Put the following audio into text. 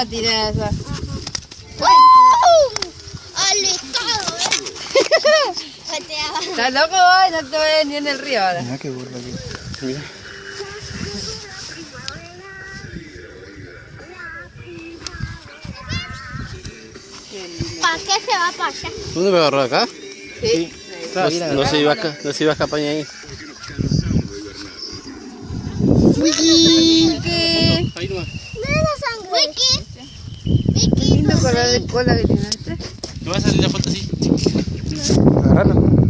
la tiré esa. ¿Estás loco hoy? No te ves ni en el río ahora. Mira qué burla aquí. Mira. ¿Para qué se va para allá? ¿Dónde me agarró acá? Sí. No se iba acá, no se iba a escapar ni ahí. Wiki. Ahí nomás. Wiki. Lindo color de cola que tiene este. ¿No va a salir la foto así? Agarrarla.